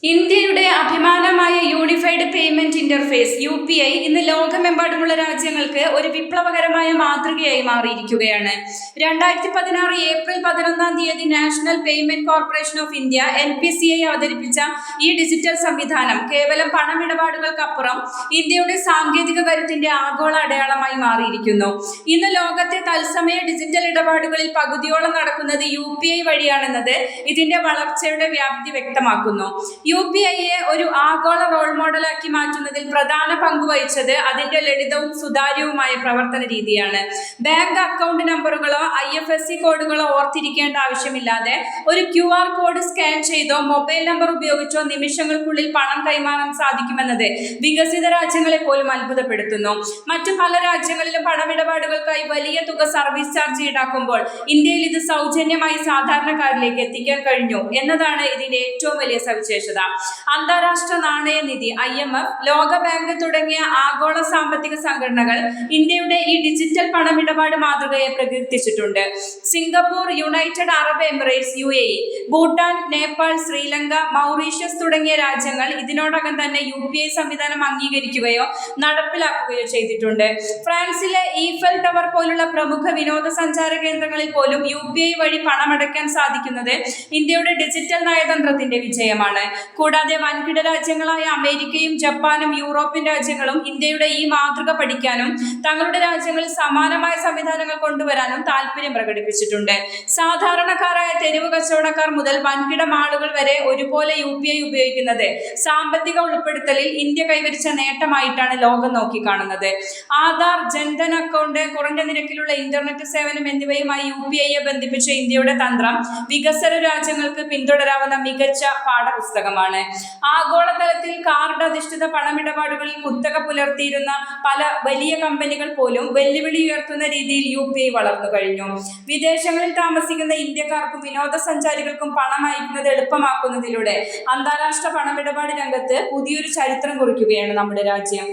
ഇന്ത്യയുടെ അഭിമാനമായ unified payment interface (UPI) ഇന്ന് ലോകമെമ്പാടുമുള്ള രാജ്യങ്ങൾക്ക് ഒരു വിപ്ലവകരമായ മാതൃകയായി മാറിയിരിക്കുകയാണ്. 2016 April 11 national payment corporation of India (NPCI) അവതരിപ്പിച്ച ഈ ഡിജിറ്റൽ സംവിധാനം കേവലം പണമിടപാടുകൾക്കപ്പുറം ഇന്ത്യയുടെ സാങ്കേതിക കരുത്തിന്റെ ആഗോള അടയാളമായി മാറിയിരിക്കുന്നു. ഇന്ന് ലോകത്തെ തത്സമയ ഡിജിറ്റൽ ഇടപാടുകളിൽ പകുതിയോളം നടക്കുന്നത് UPI വഴിയാണെന്നത് ഇതിന്റെ വളർച്ചയുടെ വ്യാപ്തി വ്യക്തമാക്കുന്നു. UPIയെ ഒരു ആഗോള റോൾ മോഡലാക്കി മാറ്റുന്നതിൽ പ്രധാന പങ്ക് വഹിച്ചത് അതിന്റെ ലളിതവും സുതാര്യവുമായ പ്രവർത്തന രീതിയാണ്. ബാങ്ക് അക്കൗണ്ട് നമ്പറുകളോ IFSC കോഡുകളോ ഓർത്തിരിക്കേണ്ട ആവശ്യമില്ലാതെ ഒരു QR കോഡ് സ്കാൻ ചെയ്തോ മൊബൈൽ നമ്പർ ഉപയോഗിച്ചോ നിമിഷങ്ങൾക്കുള്ളിൽ പണം കൈമാറാൻ സാധിക്കുമെന്നത് വികസിത രാജ്യങ്ങളെ പോലും അത്ഭുതപ്പെടുത്തുന്നു. മറ്റു പല രാജ്യങ്ങളിലും പണമിടപാടുകൾക്കായി വലിയ തുക സർവീസ് ചാർജ് ഈടാക്കുമ്പോൾ ഇന്ത്യയിൽ ഇത് സൗജന്യമായി സാധാരണക്കാരിലേക്ക് എത്തിക്കാൻ കഴിഞ്ഞു എന്നതാണ് ഇതിന്റെ ഏറ്റവും വലിയ സവിശേഷത. അന്താരാഷ്ട്ര നാണയനിധി IMF, ലോക ബാങ്ക് തുടങ്ങിയ ആഗോള സാമ്പത്തിക സംഘടനകൾ ഇന്ത്യയുടെ ഈ ഡിജിറ്റൽ പണമിടപാട് മാതൃകയെ പ്രകീർത്തിച്ചിട്ടുണ്ട്. Singapore, United Arab Emirates UAE, Bhutan, Nepal, Sri Lanka, Mauritius തുടങ്ങിയ രാജ്യങ്ങൾ ഇതിനോടകം തന്നെ UPI സംവിധാനം അംഗീകരിക്കുകയോ നടപ്പിലാക്കുകയോ ചെയ്തിട്ടുണ്ട്. ഫ്രാൻസിലെ ഈഫൽ ടവർ പോലുള്ള പ്രമുഖ വിനോദസഞ്ചാര കേന്ദ്രങ്ങളിൽ പോലും UPI വഴി പണമടയ്ക്കാൻ സാധിക്കുന്നത് ഇന്ത്യയുടെ ഡിജിറ്റൽ നയതന്ത്രത്തിന്റെ വിജയമാണ്. കൂടാതെ വൻകിട രാജ്യങ്ങളായ അമേരിക്കയും ജപ്പാനും യൂറോപ്യൻ രാജ്യങ്ങളും ഇന്ത്യയുടെ ഈ മാതൃക പഠിക്കാനും തങ്ങളുടെ രാജ്യങ്ങളിൽ സമാനമായ സംവിധാനങ്ങൾ കൊണ്ടുവരാനും താല്പര്യം പ്രകടിപ്പിച്ചിട്ടുണ്ട്. സാധാരണക്കാരായ തെരുവ് കച്ചവടക്കാർ മുതൽ വൻകിട മാളുകൾ വരെ ഒരുപോലെ UPI ഉപയോഗിക്കുന്നത് സാമ്പത്തിക ഉൾപ്പെടുത്തലിൽ ഇന്ത്യ കൈവരിച്ച നേട്ടമായിട്ടാണ് ലോകം നോക്കിക്കാണുന്നത്. ആധാർ, ജൻധൻ അക്കൗണ്ട്, കുറഞ്ഞ നിരക്കിലുള്ള ഇന്റർനെറ്റ് സേവനം എന്നിവയുമായി UPIയെ ബന്ധിപ്പിച്ച ഇന്ത്യയുടെ തന്ത്രം വികസ്വര രാജ്യങ്ങൾക്ക് പിന്തുടരാവുന്ന മികച്ച പാഠപുസ്തകമാണ്. ആഗോളതലത്തിൽ കാർഡ് അധിഷ്ഠിത പണമിടപാടുകളിൽ കുത്തക പുലർത്തിയിരുന്ന പല വലിയ കമ്പനികൾ പോലും വെല്ലുവിളി ഉയർത്തുന്ന രീതിയിൽ UPI വളർന്നു കഴിഞ്ഞു. വിദേശങ്ങളിൽ താമസിക്കുന്ന ഇന്ത്യക്കാർക്കും വിനോദസഞ്ചാരികൾക്കും പണം അയക്കുന്നത് എളുപ്പമാക്കുന്നതിലൂടെ അന്താരാഷ്ട്ര പണമിടപാട് രംഗത്ത് പുതിയൊരു ചരിത്രം കുറിക്കുകയാണ് നമ്മുടെ രാജ്യം.